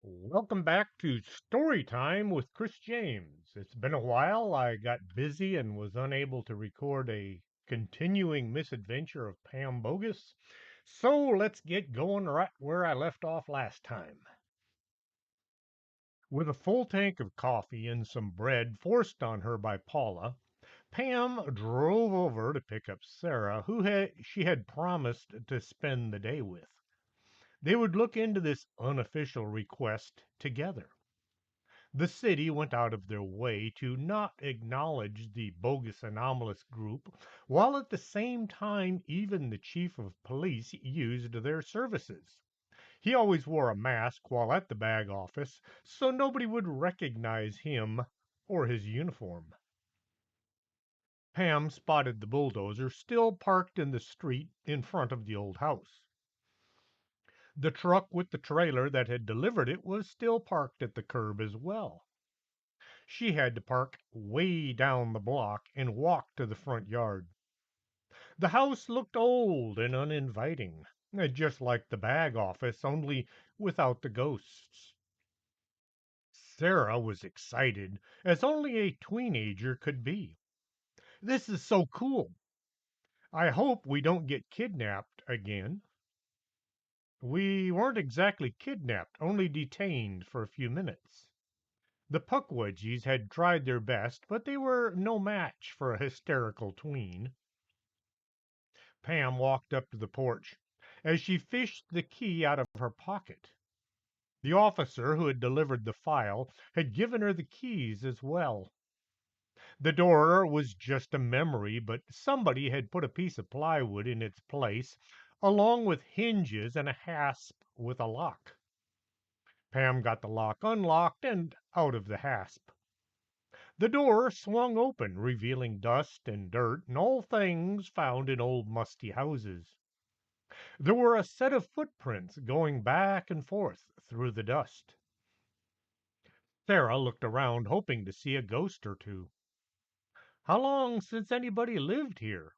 Welcome back to Story Time with Chris James. It's been a while. I got busy and was unable to record a continuing misadventure of Pam Bogus. So let's get going right where I left off last time. With a full tank of coffee and some bread forced on her by Paula, Pam drove over to pick up Sarah, she had promised to spend the day with. They would look into this unofficial request together. The city went out of their way to not acknowledge the bogus anomalous group, while at the same time even the chief of police used their services. He always wore a mask while at the bag office, so nobody would recognize him or his uniform. Pam spotted the bulldozer still parked in the street in front of the old house. The truck with the trailer that had delivered it was still parked at the curb as well. She had to park way down the block and walk to the front yard. The house looked old and uninviting, just like the bag office, only without the ghosts. Sarah was excited, as only a teenager could be. This is so cool. I hope we don't get kidnapped again. We weren't exactly kidnapped, only detained for a few minutes. The Puckwudgies had tried their best, but they were no match for a hysterical tween. Pam walked up to the porch as she fished the key out of her pocket. The officer who had delivered the file had given her the keys as well. The door was just a memory, but somebody had put a piece of plywood in its place, along with hinges and a hasp with a lock. Pam got the lock unlocked and out of the hasp. The door swung open, revealing dust and dirt and all things found in old musty houses. There were a set of footprints going back and forth through the dust. Sarah looked around, hoping to see a ghost or two. How long since anybody lived here?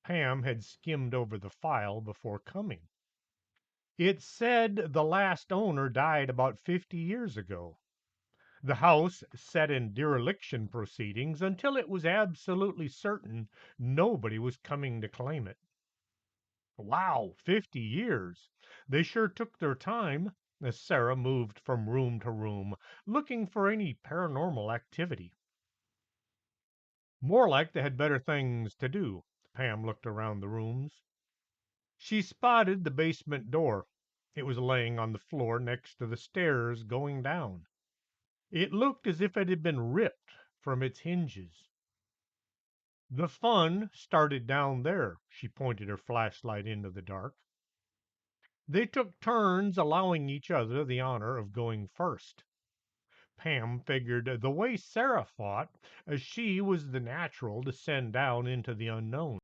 Pam had skimmed over the file before coming. It said the last owner died about 50 years ago. The house sat in dereliction proceedings until it was absolutely certain nobody was coming to claim it. Wow, 50 years. They sure took their time as Sarah moved from room to room, looking for any paranormal activity. More like they had better things to do. Pam looked around the rooms. She spotted the basement door. It was laying on the floor next to the stairs going down. It looked as if it had been ripped from its hinges. The fun started down there. She pointed her flashlight into the dark. They took turns allowing each other the honor of going first. Pam figured the way Sarah fought, she was the natural to send down into the unknown.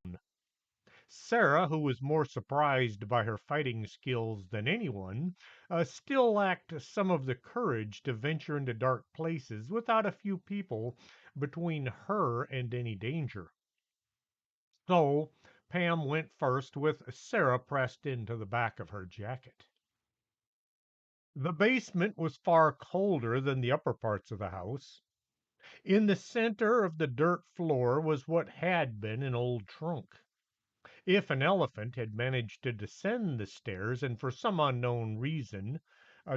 Sarah, who was more surprised by her fighting skills than anyone, still lacked some of the courage to venture into dark places without a few people between her and any danger. So Pam went first with Sarah pressed into the back of her jacket. The basement was far colder than the upper parts of the house. In the center of the dirt floor was what had been an old trunk. If an elephant had managed to descend the stairs and for some unknown reason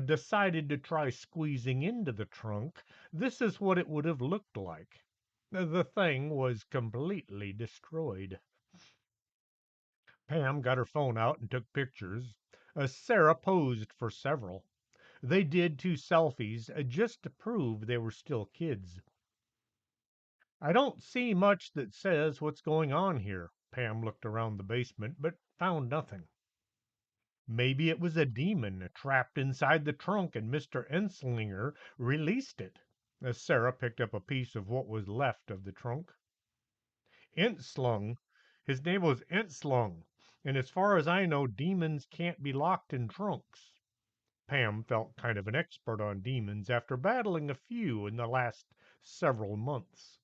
decided to try squeezing into the trunk, this is what it would have looked like. The thing was completely destroyed. Pam got her phone out and took pictures. Sarah posed for several. They did two selfies just to prove they were still kids. I don't see much that says what's going on here. Pam looked around the basement, but found nothing. Maybe it was a demon trapped inside the trunk and Mr. Enslinger released it. As Sarah picked up a piece of what was left of the trunk. Entslung. His name was Entslung, and as far as I know, demons can't be locked in trunks. Pam felt kind of an expert on demons after battling a few in the last several months.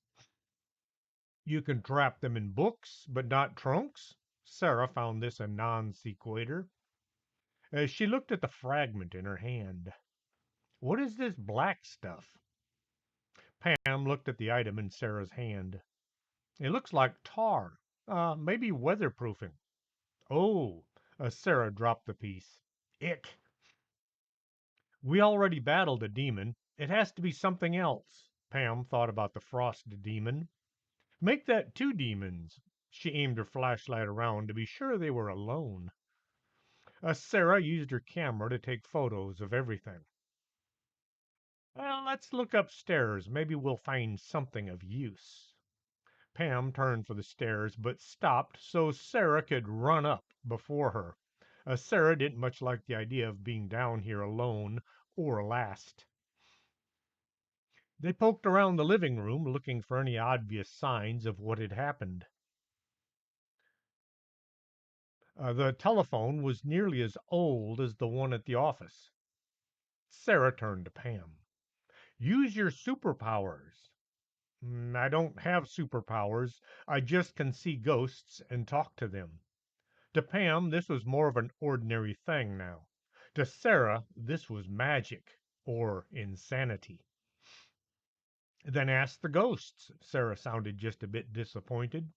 You can trap them in books, but not trunks? Sarah found this a non sequitur as she looked at the fragment in her hand. What is this black stuff? Pam looked at the item in Sarah's hand. It looks like tar. Maybe weatherproofing. Oh, Sarah dropped the piece. Ick. We already battled a demon. It has to be something else. Pam thought about the frost demon. Make that two demons. She aimed her flashlight around to be sure they were alone. Sarah used her camera to take photos of everything. Well, let's look upstairs. Maybe we'll find something of use. Pam turned for the stairs, but stopped so Sarah could run up before her. Sarah didn't much like the idea of being down here alone or last. They poked around the living room looking for any obvious signs of what had happened. The telephone was nearly as old as the one at the office. Sarah turned to Pam. Use your superpowers. I don't have superpowers. I just can see ghosts and talk to them. To Pam, this was more of an ordinary thing now. To Sarah, this was magic or insanity. Then ask the ghosts. Sarah sounded just a bit disappointed.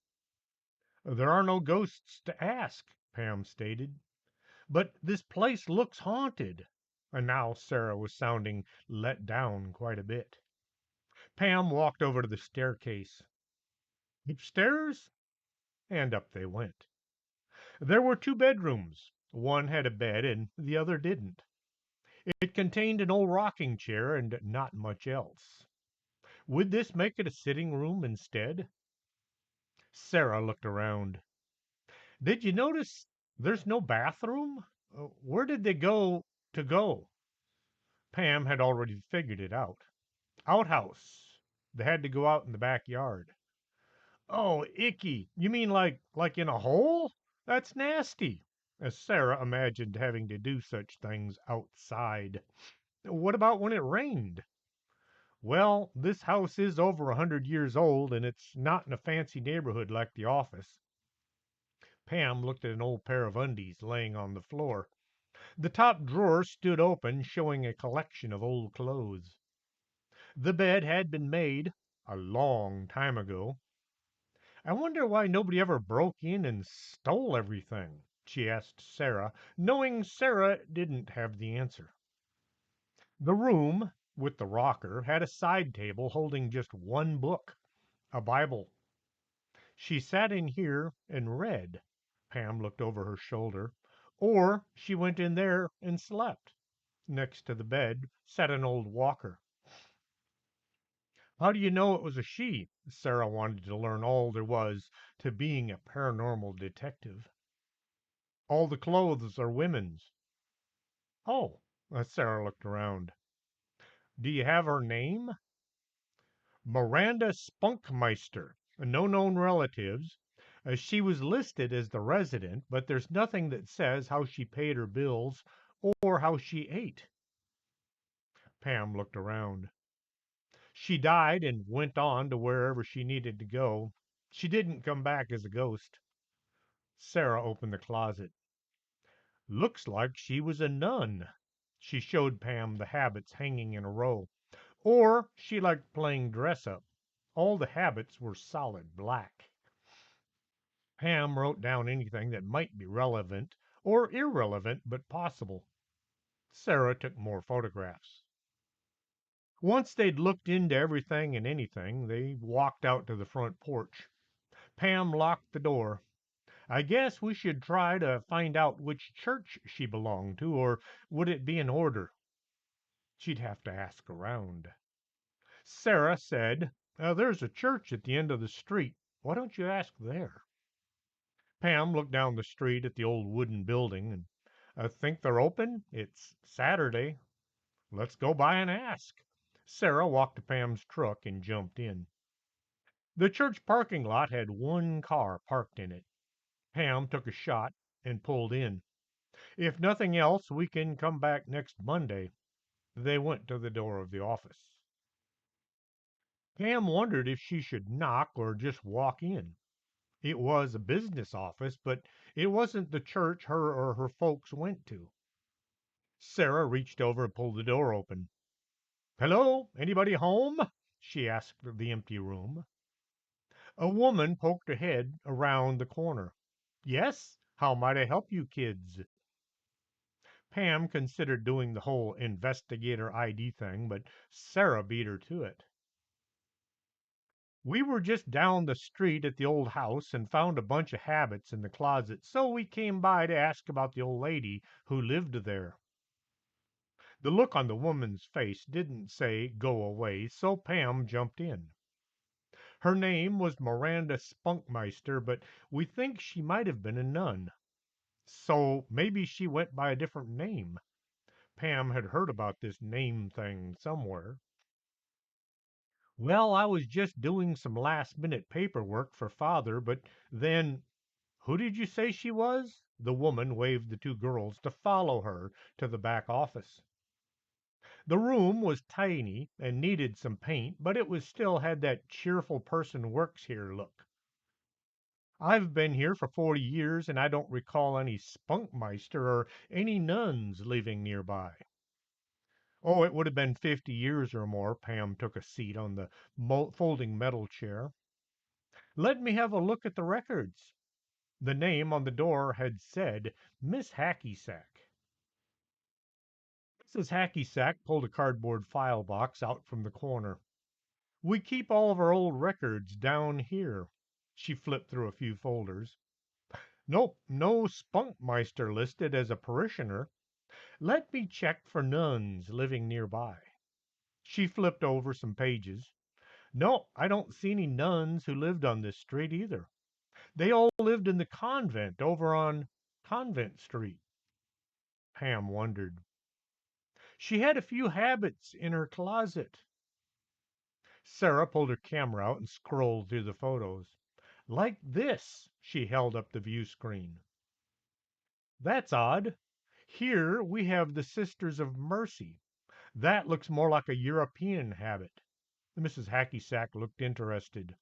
There are no ghosts to ask, Pam stated. But this place looks haunted. And now Sarah was sounding let down quite a bit. Pam walked over to the staircase. Upstairs? And up they went. There were two bedrooms. One had a bed and the other didn't. It contained an old rocking chair and not much else. Would this make it a sitting room instead? Sarah looked around. Did you notice there's no bathroom? Where did they go? Pam had already figured it out. Outhouse. They had to go out in the backyard. Oh, icky. You mean like in a hole? That's nasty. As Sarah imagined having to do such things outside. What about when it rained? Well, this house is over 100 years old, and it's not in a fancy neighborhood like the office. Pam looked at an old pair of undies laying on the floor. The top drawer stood open, showing a collection of old clothes. The bed had been made a long time ago. I wonder why nobody ever broke in and stole everything, she asked Sarah, knowing Sarah didn't have the answer. The room, with the rocker, had a side table holding just one book, a Bible. She sat in here and read. Pam looked over her shoulder. Or she went in there and slept. Next to the bed sat an old walker. How do you know it was a she? Sarah wanted to learn all there was to being a paranormal detective. All the clothes are women's. Oh, Sarah looked around. Do you have her name? Miranda Spunkmeister. No known relatives. She was listed as the resident, but there's nothing that says how she paid her bills or how she ate. Pam looked around. She died and went on to wherever she needed to go. She didn't come back as a ghost. Sarah opened the closet. Looks like she was a nun. She showed Pam the habits hanging in a row. Or she liked playing dress up. All the habits were solid black. Pam wrote down anything that might be relevant or irrelevant but possible. Sarah took more photographs. Once they'd looked into everything and anything, they walked out to the front porch. Pam locked the door. I guess we should try to find out which church she belonged to, or would it be in order? She'd have to ask around. Sarah said, there's a church at the end of the street. Why don't you ask there? Pam looked down the street at the old wooden building and think they're open? It's Saturday. Let's go by and ask. Sarah walked to Pam's truck and jumped in. The church parking lot had one car parked in it. Pam took a shot and pulled in. If nothing else, we can come back next Monday. They went to the door of the office. Pam wondered if she should knock or just walk in. It was a business office, but it wasn't the church her or her folks went to. Sarah reached over and pulled the door open. Hello? Anybody home? She asked the empty room. A woman poked her head around the corner. Yes? How might I help you kids? Pam considered doing the whole investigator ID thing, but Sarah beat her to it. We were just down the street at the old house and found a bunch of habits in the closet, so we came by to ask about the old lady who lived there. The look on the woman's face didn't say go away, so Pam jumped in. Her name was Miranda Spunkmeister, but we think she might have been a nun. So maybe she went by a different name. Pam had heard about this name thing somewhere. Well, I was just doing some last minute paperwork for father, but then who did you say she was? The woman waved the two girls to follow her to the back office. The room was tiny and needed some paint, but it was still had that cheerful person works here look. I've been here for 40 years and I don't recall any spunkmeister or any nuns living nearby. Oh, it would have been 50 years or more. Pam took a seat on the folding metal chair. Let me have a look at the records. The name on the door had said Miss Hacky-Sack. Mrs. Hacky-Sack pulled a cardboard file box out from the corner. We keep all of our old records down here. She flipped through a few folders. Nope, no Spunkmeister listed as a parishioner. Let me check for nuns living nearby. She flipped over some pages. No, I don't see any nuns who lived on this street either. They all lived in the convent over on Convent Street. Pam wondered. She had a few habits in her closet. Sarah pulled her camera out and scrolled through the photos. Like this, she held up the view screen. That's odd. Here we have the Sisters of Mercy. That looks more like a European habit. Mrs. Hacky-Sack looked interested.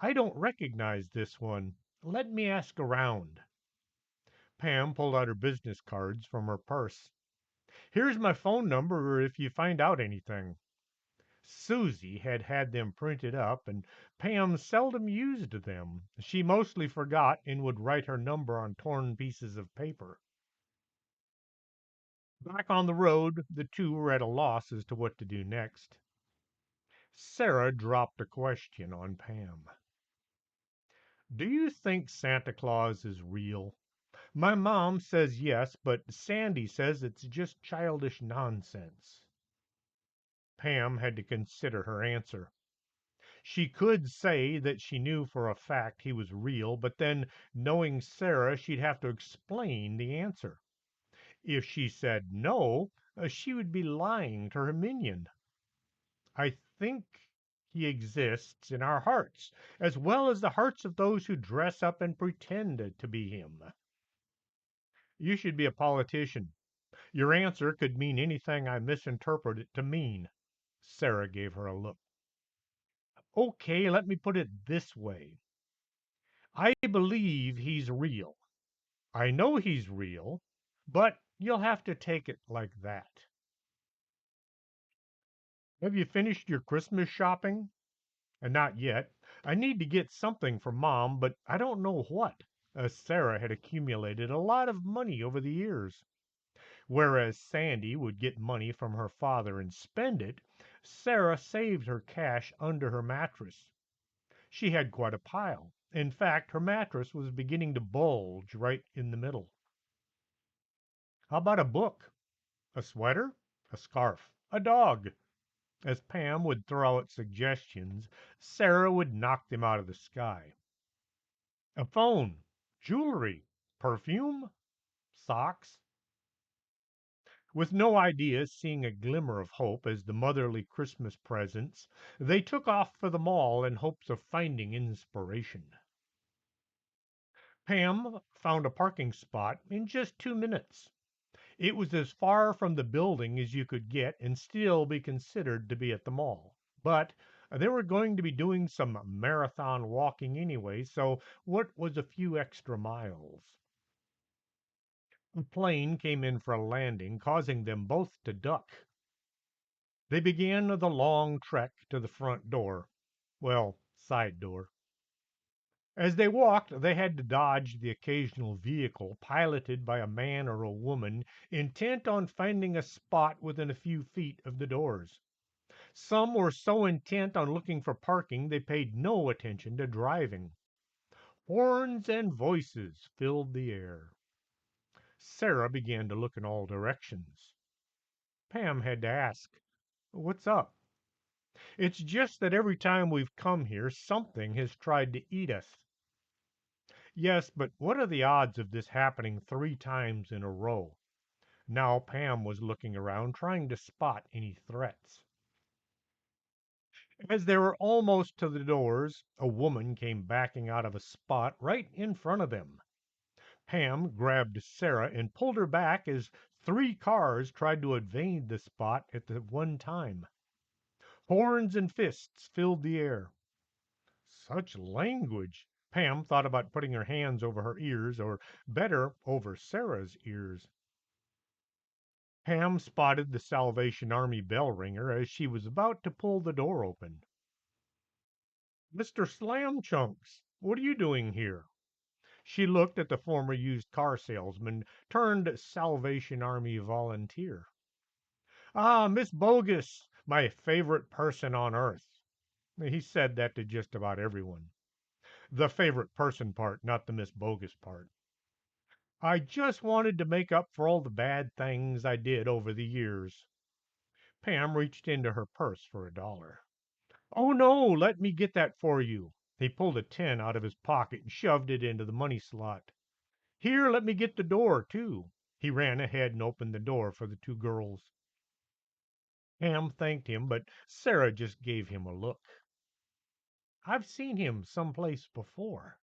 I don't recognize this one. Let me ask around. Pam pulled out her business cards from her purse. Here's my phone number if you find out anything. Susie had had them printed up, and Pam seldom used them. She mostly forgot and would write her number on torn pieces of paper. Back on the road, the two were at a loss as to what to do next. Sarah dropped a question on Pam. Do you think Santa Claus is real? My mom says yes, but Sandy says it's just childish nonsense. Pam had to consider her answer. She could say that she knew for a fact he was real, but then, knowing Sarah, she'd have to explain the answer. If she said no, she would be lying to her minion. I think he exists in our hearts, as well as the hearts of those who dress up and pretend to be him. You should be a politician. Your answer could mean anything I misinterpret it to mean. Sarah gave her a look. Okay, let me put it this way. I believe he's real. I know he's real, but you'll have to take it like that. Have you finished your Christmas shopping? Not yet. I need to get something for Mom, but I don't know what. Sarah had accumulated a lot of money over the years. Whereas Sandy would get money from her father and spend it, Sarah saved her cash under her mattress. She had quite a pile. In fact, her mattress was beginning to bulge right in the middle. How about a book? A sweater? A scarf? A dog? As Pam would throw out suggestions, Sarah would knock them out of the sky. A phone? Jewelry? Perfume? Socks? With no ideas, seeing a glimmer of hope as the motherly Christmas presents, they took off for the mall in hopes of finding inspiration. Pam found a parking spot in just 2 minutes. It was as far from the building as you could get and still be considered to be at the mall. But they were going to be doing some marathon walking anyway, so what was a few extra miles? A plane came in for a landing, causing them both to duck. They began the long trek to the front door. Well, side door. As they walked, they had to dodge the occasional vehicle piloted by a man or a woman intent on finding a spot within a few feet of the doors. Some were so intent on looking for parking they paid no attention to driving. Horns and voices filled the air. Sarah began to look in all directions. Pam had to ask, "What's up?" "It's just that every time we've come here, something has tried to eat us." "Yes, but what are the odds of this happening 3 times in a row?" Now Pam was looking around, trying to spot any threats. As they were almost to the doors, a woman came backing out of a spot right in front of them. Pam grabbed Sarah and pulled her back as 3 cars tried to invade the spot at the one time. Horns and fists filled the air. Such language! Pam thought about putting her hands over her ears, or better, over Sarah's ears. Pam spotted the Salvation Army bell ringer as she was about to pull the door open. "Mr. Slam Chunks, what are you doing here?" She looked at the former used car salesman turned Salvation Army volunteer. "Ah, Miss Bogus, my favorite person on earth." He said that to just about everyone. The favorite person part, not the Miss Bogus part. "I just wanted to make up for all the bad things I did over the years." Pam reached into her purse for $1. "Oh, no, let me get that for you." He pulled a 10 out of his pocket and shoved it into the money slot. "Here, let me get the door, too." He ran ahead and opened the door for the 2 girls. Pam thanked him, but Sarah just gave him a look. "I've seen him someplace before."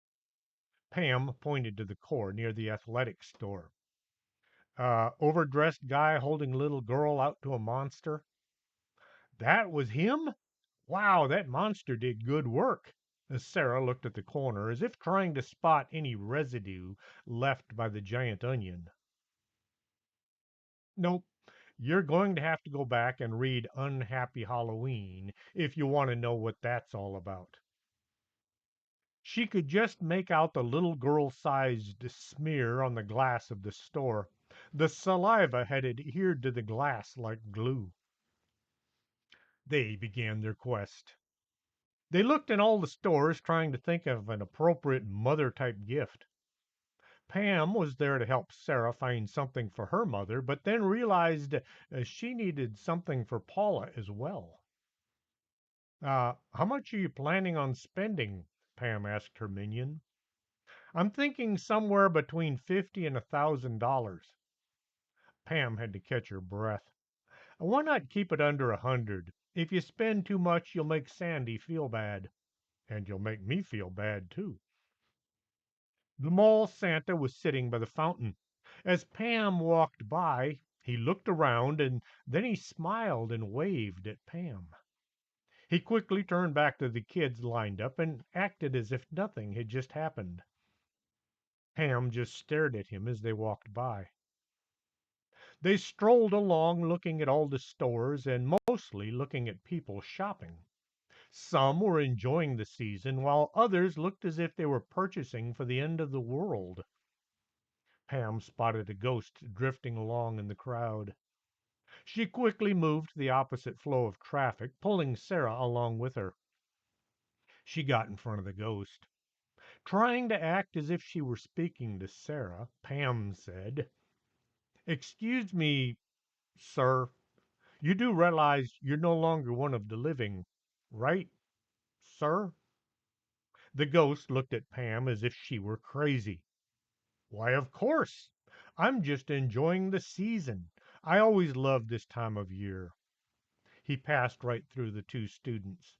Pam pointed to the core near the athletic store. Overdressed guy holding little girl out to a monster." "That was him? Wow, that monster did good work." Sarah looked at the corner as if trying to spot any residue left by the giant onion. "Nope. You're going to have to go back and read Unhappy Halloween if you want to know what that's all about." She could just make out the little girl-sized smear on the glass of the store. The saliva had adhered to the glass like glue. They began their quest. They looked in all the stores trying to think of an appropriate mother-type gift. Pam was there to help Sarah find something for her mother, but then realized she needed something for Paula as well. How much are you planning on spending?" Pam asked her minion. "I'm thinking somewhere between 50 and $1,000. Pam had to catch her breath. "Why not keep it under 100? If you spend too much, you'll make Sandy feel bad." "And you'll make me feel bad, too." The mall Santa was sitting by the fountain. As Pam walked by, he looked around and then he smiled and waved at Pam. He quickly turned back to the kids lined up and acted as if nothing had just happened. Pam just stared at him as they walked by. They strolled along looking at all the stores and mostly looking at people shopping. Some were enjoying the season, while others looked as if they were purchasing for the end of the world. Pam spotted a ghost drifting along in the crowd. She quickly moved to the opposite flow of traffic, pulling Sarah along with her. She got in front of the ghost. Trying to act as if she were speaking to Sarah, Pam said, "Excuse me, sir. You do realize you're no longer one of the living, right, sir?" The ghost looked at Pam as if she were crazy. "Why, of course. I'm just enjoying the season. I always love this time of year." He passed right through the 2 students.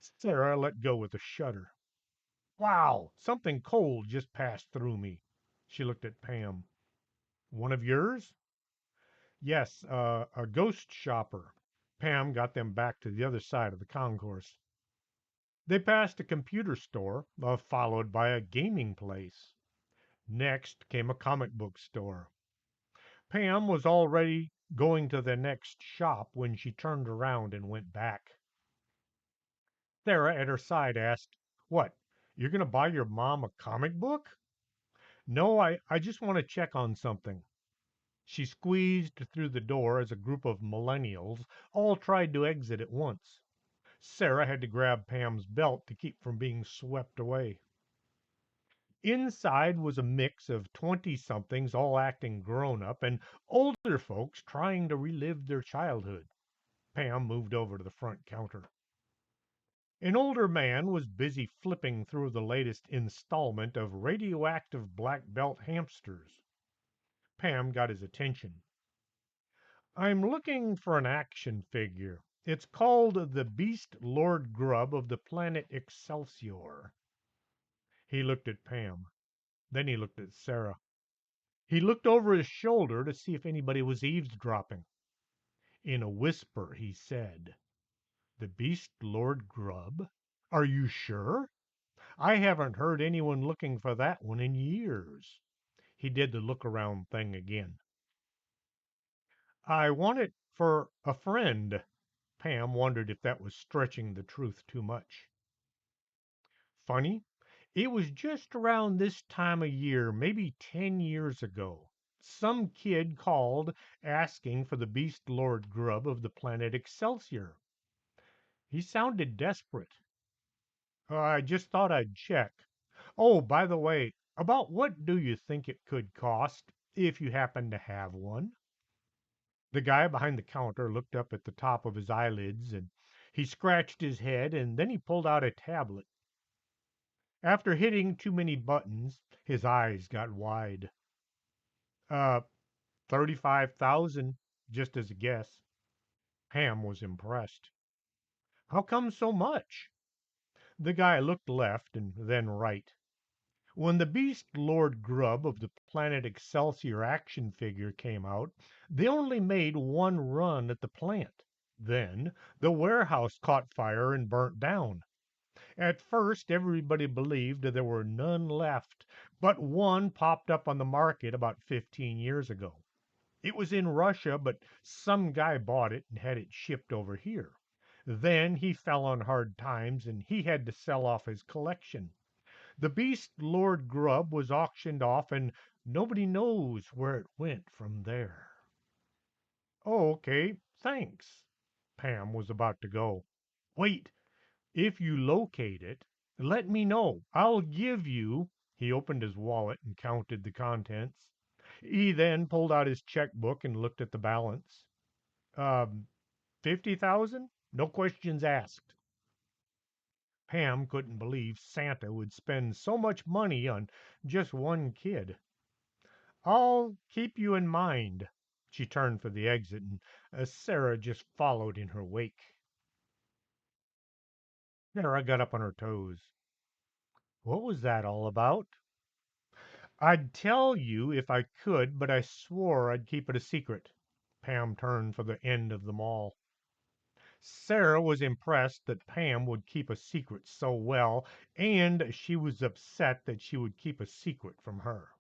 Sarah let go with a shudder. "Wow, something cold just passed through me." She looked at Pam. "One of yours?" "Yes, a ghost shopper." Pam got them back to the other side of the concourse. They passed a computer store, followed by a gaming place. Next came a comic book store. Pam was already going to the next shop when she turned around and went back. Sarah at her side asked, "What? You're going to buy your mom a comic book?" "No, I just want to check on something." She squeezed through the door as a group of millennials all tried to exit at once. Sarah had to grab Pam's belt to keep from being swept away. Inside was a mix of 20 somethings all acting grown up and older folks trying to relive their childhood. Pam moved over to the front counter. An older man was busy flipping through the latest installment of radioactive black belt hamsters. Pam got his attention. "I'm looking for an action figure. It's called the Beast Lord Grub of the planet Excelsior." He looked at Pam. Then he looked at Sarah. He looked over his shoulder to see if anybody was eavesdropping. In a whisper, he said, "The Beast Lord Grub? Are you sure? I haven't heard anyone looking for that one in years." He did the look around thing again. "I want it for a friend." Pam wondered if that was stretching the truth too much. Funny, it was just around this time of year, maybe 10 years ago. Some kid called asking for the Beast Lord Grub of the planet Excelsior. He sounded desperate. "I just thought I'd check. Oh, by the way, about what do you think it could cost if you happen to have one?" The guy behind the counter looked up at the top of his eyelids and he scratched his head and then he pulled out a tablet. After hitting too many buttons, his eyes got wide. "Uh, 35,000, just as a guess." Ham was impressed. "How come so much?" The guy looked left and then right. When the Beast Lord Grub of the planet Excelsior action figure came out, they only made one run at the plant. Then the warehouse caught fire and burnt down. At first, everybody believed there were none left, but one popped up on the market about 15 years ago. It was in Russia, but some guy bought it and had it shipped over here. Then he fell on hard times and he had to sell off his collection. The Beast Lord Grub was auctioned off and nobody knows where it went from there. "Oh, okay, thanks." Pam was about to go. "Wait, if you locate it, let me know. I'll give you." He opened his wallet and counted the contents. He then pulled out his checkbook and looked at the balance. Um, 50,000? No questions asked." Pam couldn't believe Santa would spend so much money on just one kid. "I'll keep you in mind." She turned for the exit, and Sarah just followed in her wake. Sarah got up on her toes. "What was that all about?" "I'd tell you if I could, but I swore I'd keep it a secret." Pam turned for the end of the mall. Sarah was impressed that Pam would keep a secret so well, and she was upset that she would keep a secret from her.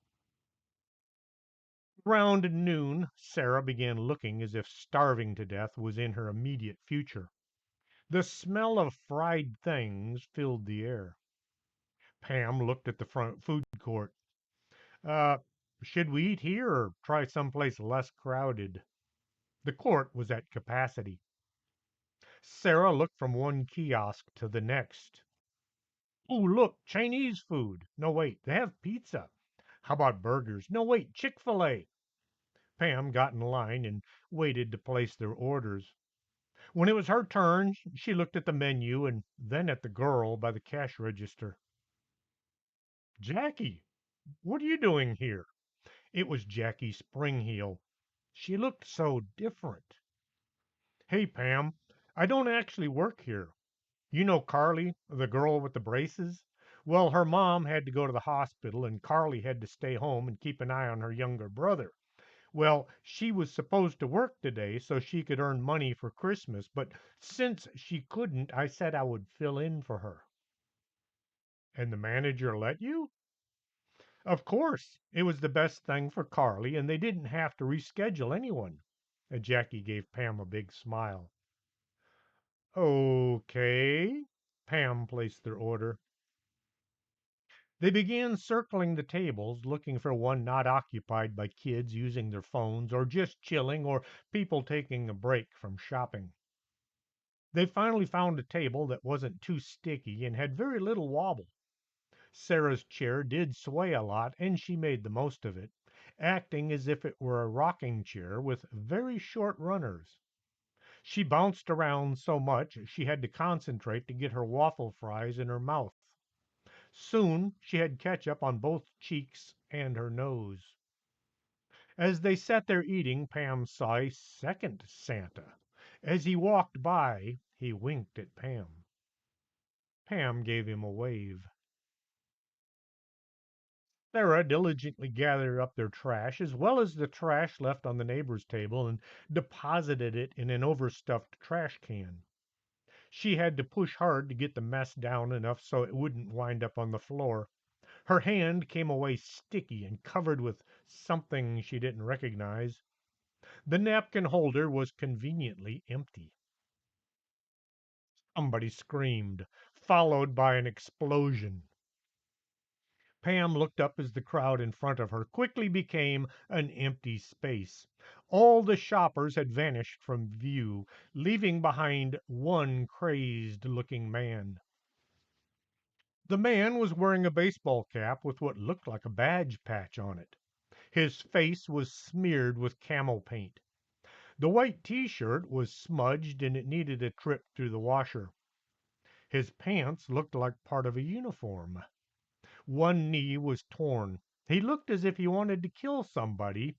Around noon, Sarah began looking as if starving to death was in her immediate future. The smell of fried things filled the air. Pam looked at the front food court. Uh, should we eat here or try someplace less crowded?" The court was at capacity. Sarah looked from one kiosk to the next. "Oh, look, Chinese food. No, wait, they have pizza. How about burgers? No, wait, Chick-fil-A." Pam got in line and waited to place their orders. When it was her turn, she looked at the menu and then at the girl by the cash register. "Jackie, what are you doing here?" It was Jackie Springheel. She looked so different. "Hey, Pam, I don't actually work here. You know Carly, the girl with the braces? Well, her mom had to go to the hospital, and Carly had to stay home and keep an eye on her younger brother. Well, she was supposed to work today so she could earn money for Christmas, but since she couldn't, I said I would fill in for her." "And the manager let you?" "Of course. It was the best thing for Carly, and they didn't have to reschedule anyone." Jackie gave Pam a big smile. Okay. Pam placed their order. They began circling the tables, looking for one not occupied by kids using their phones or just chilling or people taking a break from shopping. They finally found a table that wasn't too sticky and had very little wobble. Sarah's chair did sway a lot, and she made the most of it, acting as if it were a rocking chair with very short runners. She bounced around so much she had to concentrate to get her waffle fries in her mouth. Soon she had ketchup on both cheeks and her nose. As they sat there eating, Pam saw a second Santa. As he walked by, he winked at Pam. Pam gave him a wave. Sarah diligently gathered up their trash, as well as the trash left on the neighbor's table, and deposited it in an overstuffed trash can. She had to push hard to get the mess down enough so it wouldn't wind up on the floor. Her hand came away sticky and covered with something she didn't recognize. The napkin holder was conveniently empty. Somebody screamed, followed by an explosion. Pam looked up as the crowd in front of her quickly became an empty space. All the shoppers had vanished from view, leaving behind one crazed looking man. The man was wearing a baseball cap with what looked like a badge patch on it. His face was smeared with camel paint. The white t shirt was smudged and it needed a trip through the washer. His pants looked like part of a uniform. One knee was torn. He looked as if he wanted to kill somebody,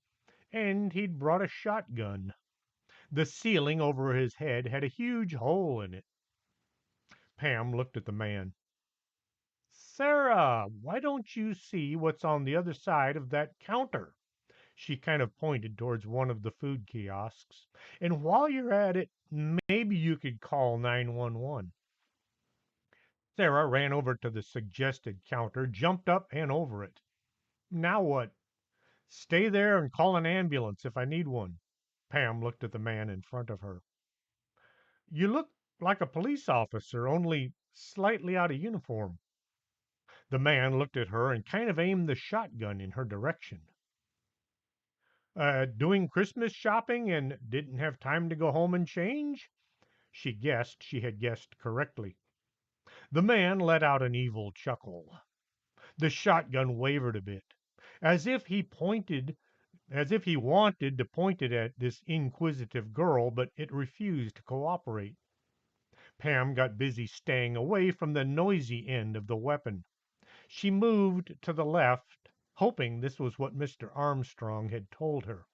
and he'd brought a shotgun. The ceiling over his head had a huge hole in it. Pam looked at the man. Sarah, why don't you see what's on the other side of that counter? She kind of pointed towards one of the food kiosks. And while you're at it, maybe you could call 911. Sarah ran over to the suggested counter, jumped up and over it. Now what? Stay there and call an ambulance if I need one. Pam looked at the man in front of her. You look like a police officer, only slightly out of uniform. The man looked at her and kind of aimed the shotgun in her direction. Doing Christmas shopping and didn't have time to go home and change? She guessed she had guessed correctly. The man let out an evil chuckle. The shotgun wavered a bit, as if he pointed as if he wanted to point it at this inquisitive girl, but it refused to cooperate. Pam got busy staying away from the noisy end of the weapon. She moved to the left, hoping this was what Mr. Armstrong had told her.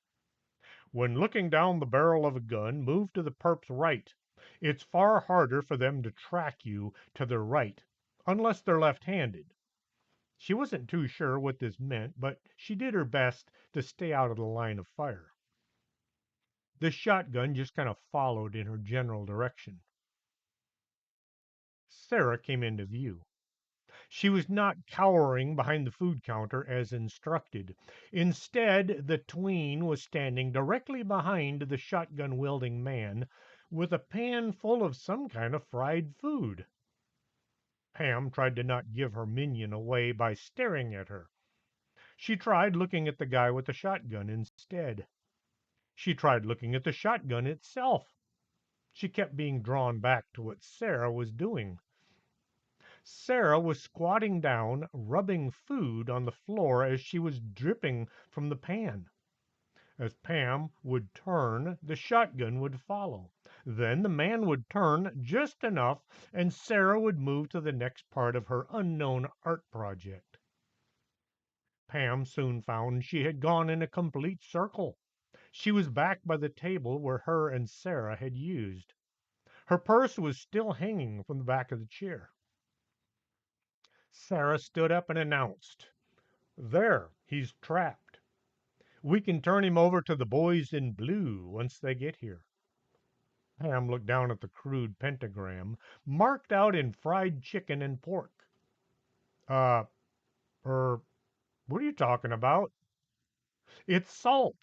When looking down the barrel of a gun, move to the perp's right. It's far harder for them to track you to their right, unless they're left-handed. She wasn't too sure what this meant, but she did her best to stay out of the line of fire. The shotgun just kind of followed in her general direction. Sarah came into view. She was not cowering behind the food counter as instructed. Instead, the tween was standing directly behind the shotgun wielding man with a pan full of some kind of fried food. Pam tried to not give her minion away by staring at her. She tried looking at the guy with the shotgun instead. She tried looking at the shotgun itself. She kept being drawn back to what Sarah was doing. Sarah was squatting down, rubbing food on the floor as she was dripping from the pan. As Pam would turn, the shotgun would follow. Then the man would turn just enough, and Sarah would move to the next part of her unknown art project. Pam soon found she had gone in a complete circle. She was back by the table where her and Sarah had used. Her purse was still hanging from the back of the chair. Sarah stood up and announced, There, he's trapped. We can turn him over to the boys in blue once they get here. Pam looked down at the crude pentagram, marked out in fried chicken and pork. Uh, what are you talking about? It's salt.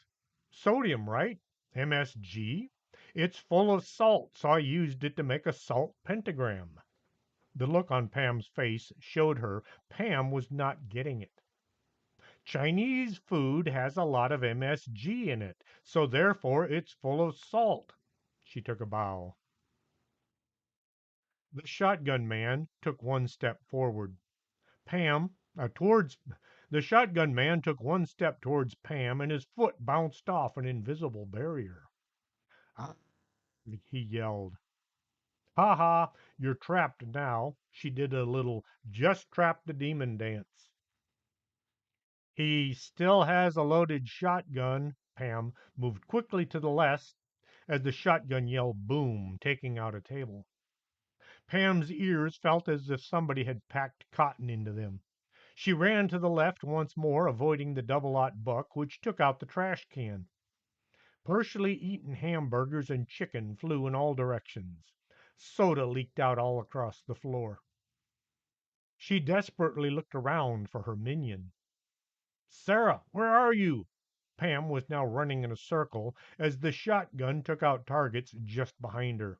Sodium, right? MSG? It's full of salt, so I used it to make a salt pentagram. The look on Pam's face showed her Pam was not getting it. Chinese food has a lot of MSG in it, so therefore it's full of salt. She took a bow. The shotgun man took one step forward. Pam, towards the shotgun man took one step towards Pam, and his foot bounced off an invisible barrier. "Ah," he yelled. "Ha ha, you're trapped now." She did a little just trap the demon dance. He still has a loaded shotgun. Pam moved quickly to the left as the shotgun yelled boom, taking out a table. Pam's ears felt as if somebody had packed cotton into them. She ran to the left once more, avoiding the double-aught buck, which took out the trash can. Partially eaten hamburgers and chicken flew in all directions. Soda leaked out all across the floor. She desperately looked around for her minion. "Sarah, where are you?" Pam was now running in a circle as the shotgun took out targets just behind her.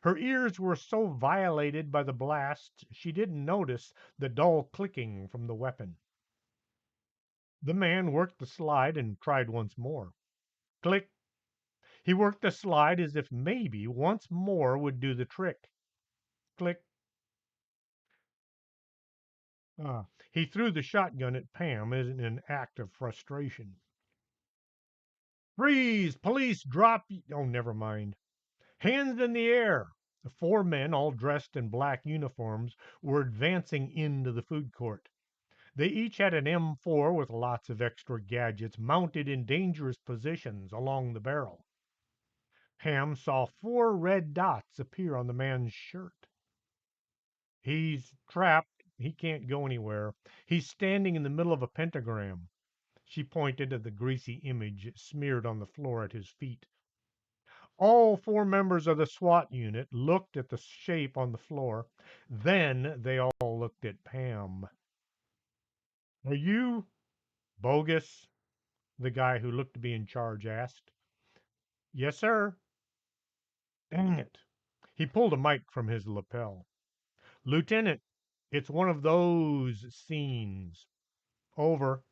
Her ears were so violated by the blast she didn't notice the dull clicking from the weapon. The man worked the slide and tried once more. Click. He worked the slide as if maybe once more would do the trick. Click. He threw the shotgun at Pam in an act of frustration. "Freeze! Police! Drop Oh, never mind. Hands in the air!" The four men, all dressed in black uniforms, were advancing into the food court. They each had an M4 with lots of extra gadgets mounted in dangerous positions along the barrel. Pam saw four red dots appear on the man's shirt. "He's trapped. He can't go anywhere. He's standing in the middle of a pentagram." She pointed at the greasy image smeared on the floor at his feet. All four members of the SWAT unit looked at the shape on the floor. Then they all looked at Pam. "Are you bogus?" the guy who looked to be in charge asked. "Yes, sir." "Dang it." He pulled a mic from his lapel. "Lieutenant, it's one of those scenes." "Over."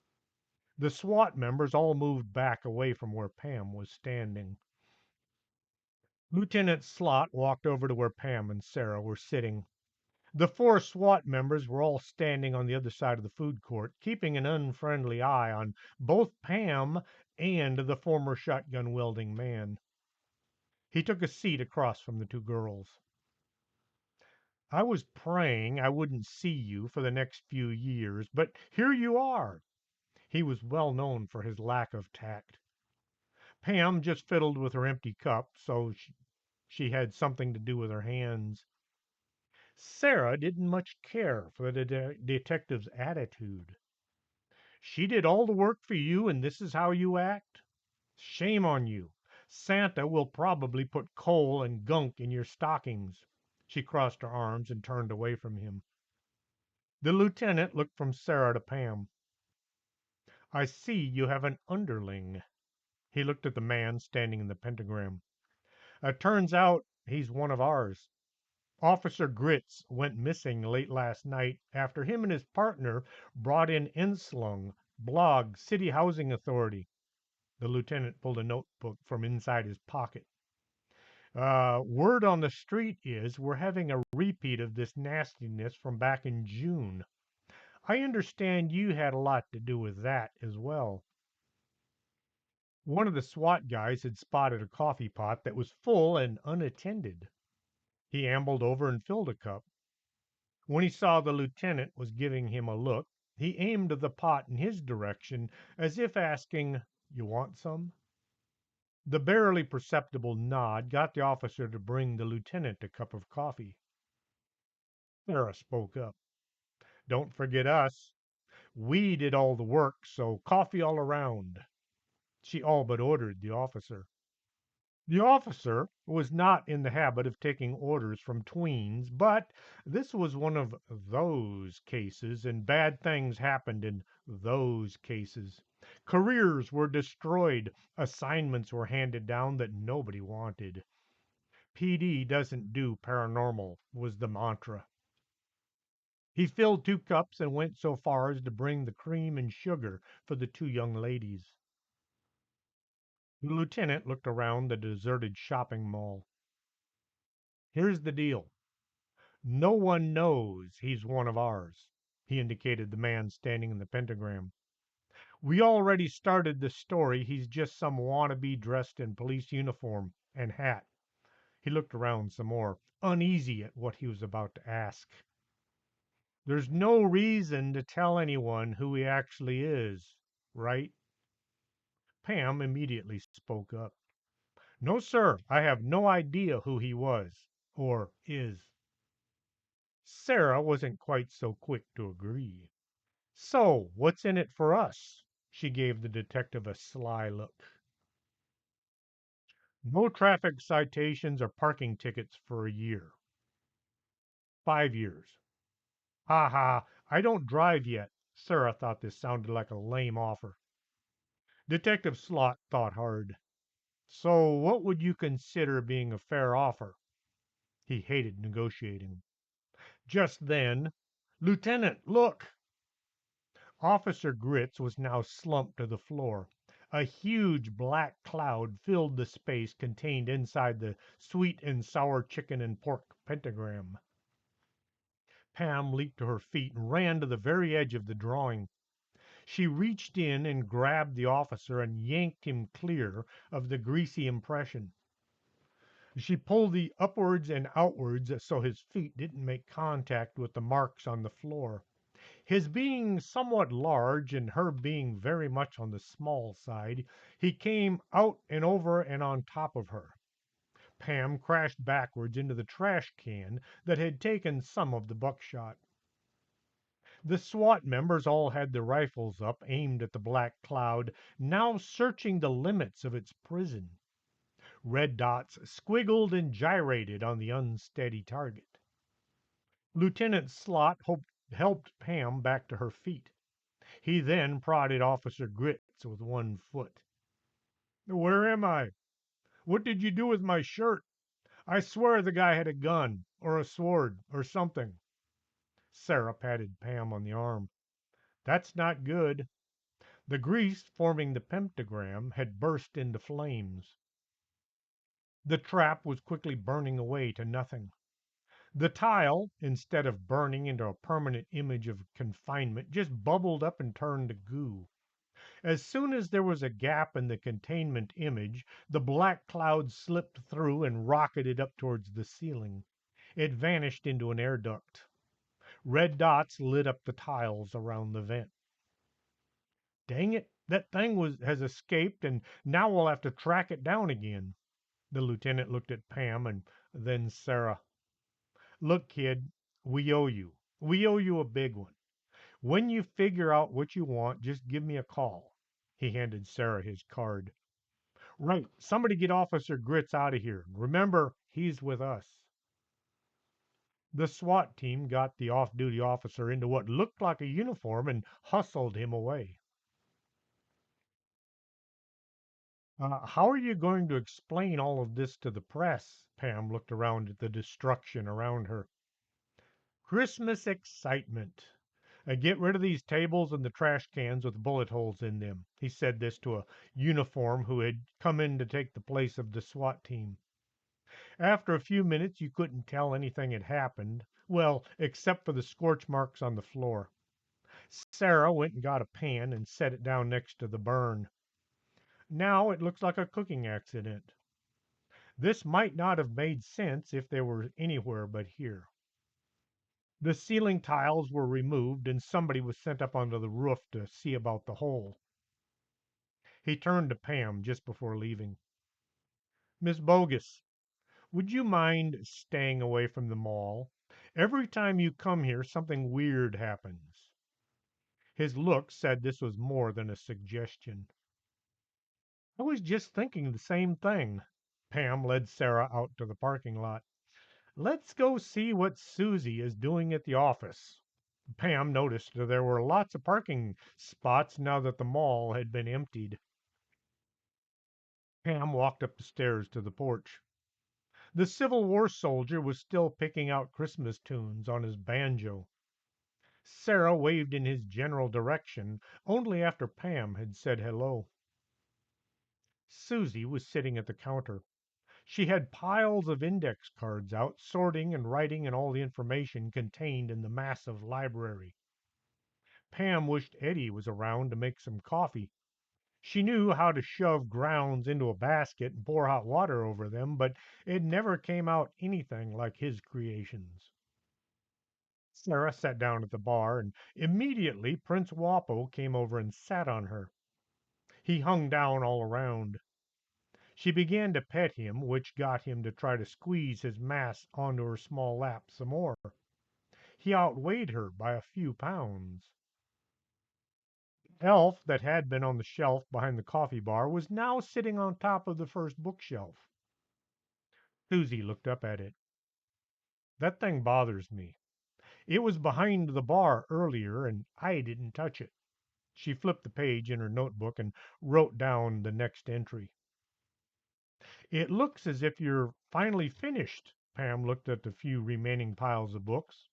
The SWAT members all moved back away from where Pam was standing. Lieutenant Slot walked over to where Pam and Sarah were sitting. The four SWAT members were all standing on the other side of the food court, keeping an unfriendly eye on both Pam and the former shotgun wielding man. He took a seat across from the two girls. "I was praying I wouldn't see you for the next few years, but here you are." He was well known for his lack of tact. Pam just fiddled with her empty cup, so she had something to do with her hands. Sarah didn't much care for the detective's attitude. "She did all the work for you, and this is how you act? Shame on you. Santa will probably put coal and gunk in your stockings." She crossed her arms and turned away from him. The lieutenant looked from Sarah to Pam. "I see you have an underling." He looked at the man standing in the pentagram. "Turns out he's one of ours. Officer Gritz went missing late last night after him and his partner brought in Enslung, Blog City Housing Authority." The lieutenant pulled a notebook from inside his pocket. Word on the street is we're having a repeat of this nastiness from back in June. I understand you had a lot to do with that as well." One of the SWAT guys had spotted a coffee pot that was full and unattended. He ambled over and filled a cup. When he saw the lieutenant was giving him a look, he aimed the pot in his direction as if asking, "You want some?" The barely perceptible nod got the officer to bring the lieutenant a cup of coffee. Sarah spoke up. "Don't forget us. We did all the work, so coffee all around." She all but ordered the officer. The officer was not in the habit of taking orders from tweens, but this was one of those cases, and bad things happened in those cases. Careers were destroyed. Assignments were handed down that nobody wanted. PD doesn't do paranormal, was the mantra. He filled 2 cups and went so far as to bring the cream and sugar for the 2 young ladies. The lieutenant looked around the deserted shopping mall. Here's the deal. No one knows he's one of ours. He indicated the man standing in the pentagram. We already started the story. He's just some wannabe dressed in police uniform and hat. He looked around some more, uneasy at what he was about to ask. There's no reason to tell anyone who he actually is, right? Pam immediately spoke up. No, sir, I have no idea who he was or is. Sarah wasn't quite so quick to agree. So, what's in it for us? She gave the detective a sly look. No traffic citations or parking tickets for a year. 5 years. Ha ha, I don't drive yet. Sarah thought this sounded like a lame offer. Detective Slot thought hard. So, what would you consider being a fair offer? He hated negotiating. Just then, Lieutenant, look! Officer Grits was now slumped to the floor. A huge black cloud filled the space contained inside the sweet and sour chicken and pork pentagram. Pam leaped to her feet and ran to the very edge of the drawing. She reached in and grabbed the officer and yanked him clear of the greasy impression. She pulled the upwards and outwards so his feet didn't make contact with the marks on the floor. His being somewhat large and her being very much on the small side, he came out and over and on top of her. Pam crashed backwards into the trash can that had taken some of the buckshot. The SWAT members all had their rifles up, aimed at the black cloud, now searching the limits of its prison. Red dots squiggled and gyrated on the unsteady target. Lieutenant Slot helped Pam back to her feet. He then prodded Officer Grits with one foot. Where am I? What did you do with my shirt? I swear the guy had a gun, or a sword, or something. Sarah patted Pam on the arm. That's not good. The grease forming the pentagram had burst into flames. The trap was quickly burning away to nothing. The tile, instead of burning into a permanent image of confinement, just bubbled up and turned to goo. As soon as there was a gap in the containment image, the black cloud slipped through and rocketed up towards the ceiling. It vanished into an air duct. Red dots lit up the tiles around the vent. Dang it, that thing has escaped, and now we'll have to track it down again. The lieutenant looked at Pam and then Sarah. Look, kid, we owe you. We owe you a big one. When you figure out what you want, just give me a call. He handed Sarah his card. Right. Somebody get Officer Grits out of here. Remember, he's with us. The SWAT team got the off duty officer into what looked like a uniform and hustled him away. How are you going to explain all of this to the press? Pam looked around at the destruction around her. Christmas excitement. Get rid of these tables and the trash cans with bullet holes in them. He said this to a uniform who had come in to take the place of the SWAT team. After a few minutes, you couldn't tell anything had happened. Well, except for the scorch marks on the floor. Sarah went and got a pan and set it down next to the burn. Now it looks like a cooking accident. This might not have made sense if they were anywhere but here. The ceiling tiles were removed and somebody was sent up onto the roof to see about the hole. He turned to Pam just before leaving. Miss Bogus, would you mind staying away from the mall? Every time you come here, something weird happens. His look said this was more than a suggestion. I was just thinking the same thing. Pam led Sarah out to the parking lot. Let's go see what Susie is doing at the office. Pam noticed that there were lots of parking spots now that the mall had been emptied. Pam walked up the stairs to the porch. The Civil War soldier was still picking out Christmas tunes on his banjo. Sarah waved in his general direction only after Pam had said hello. Susie was sitting at the counter. She had piles of index cards out, sorting and writing in all the information contained in the massive library. Pam wished Eddie was around to make some coffee. She knew how to shove grounds into a basket and pour hot water over them, but it never came out anything like his creations. Sarah sat down at the bar, and immediately Prince Wapo came over and sat on her. He hung down all around. She began to pet him, which got him to try to squeeze his mass onto her small lap some more. He outweighed her by a few pounds. Elf, that had been on the shelf behind the coffee bar, was now sitting on top of the first bookshelf. Susie looked up at it. That thing bothers me. It was behind the bar earlier, and I didn't touch it. She flipped the page in her notebook and wrote down the next entry. It looks as if you're finally finished. Pam looked at the few remaining piles of books.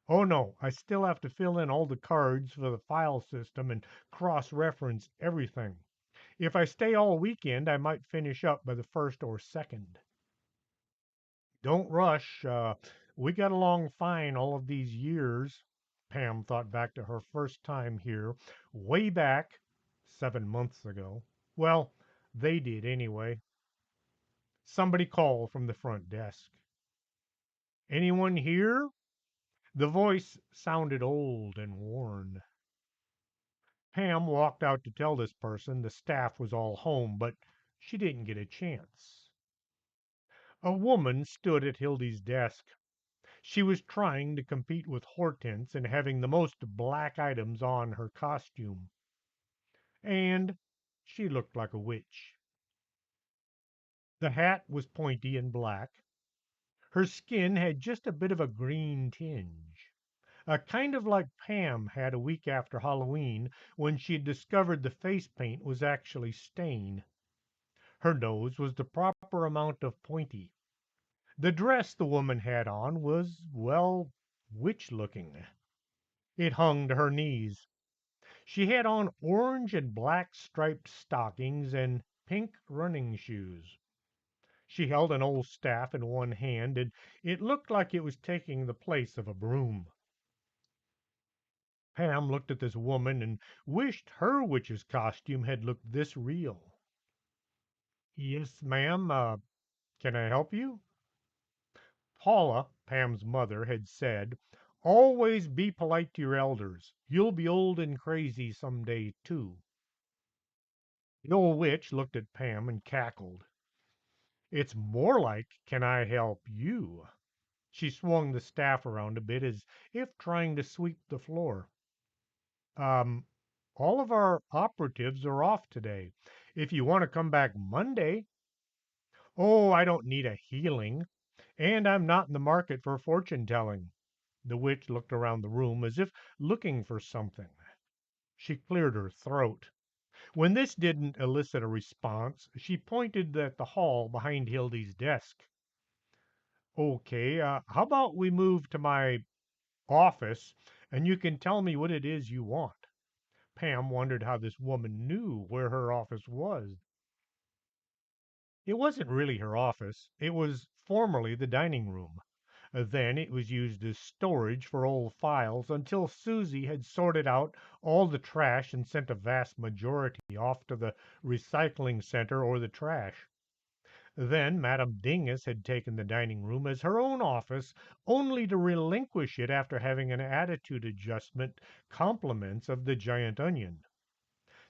Oh no, I still have to fill in all the cards for the file system and cross reference everything. If I stay all weekend, I might finish up by the first or second. Don't rush. We got along fine all of these years. Pam thought back to her first time here, way back 7 months ago. Well, they did anyway. Somebody called from the front desk. Anyone here? The voice sounded old and worn. Pam walked out to tell this person the staff was all home, but she didn't get a chance. A woman stood at Hildy's desk. She was trying to compete with Hortense in having the most black items on her costume. And she looked like a witch. The hat was pointy and black. Her skin had just a bit of a green tinge. Kind of like Pam had a week after Halloween when she discovered the face paint was actually stain. Her nose was the proper amount of pointy. The dress the woman had on was, well, witch looking. It hung to her knees. She had on orange and black striped stockings and pink running shoes. She held an old staff in one hand, and it looked like it was taking the place of a broom. Pam looked at this woman and wished her witch's costume had looked this real. Yes, ma'am. Can I help you? Paula, Pam's mother, had said, always be polite to your elders. You'll be old and crazy some day, too. The old witch looked at Pam and cackled. It's more like, can I help you? She swung the staff around a bit as if trying to sweep the floor. Um, all of our operatives are off today. If you want to come back Monday, oh, I don't need a healing, and I'm not in the market for fortune telling. The witch looked around the room as if looking for something. She cleared her throat. When this didn't elicit a response, she pointed at the hall behind Hildy's desk. Okay, how about we move to my office and you can tell me what it is you want? Pam wondered how this woman knew where her office was. It wasn't really her office. It was formerly the dining room. Then it was used as storage for old files until Susie had sorted out all the trash and sent a vast majority off to the recycling center or the trash. Then Madame Dingus had taken the dining room as her own office, only to relinquish it after having an attitude adjustment compliments of the giant onion.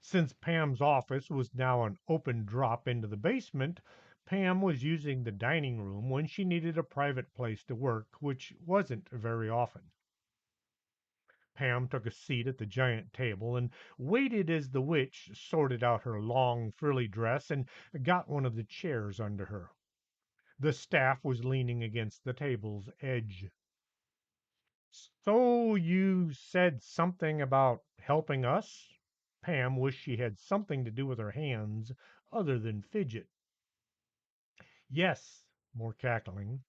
Since Pam's office was now an open drop into the basement, Pam was using the dining room when she needed a private place to work, which wasn't very often. Pam took a seat at the giant table and waited as the witch sorted out her long, frilly dress and got one of the chairs under her. The staff was leaning against the table's edge. So you said something about helping us? Pam wished she had something to do with her hands other than fidget. Yes, more cackling.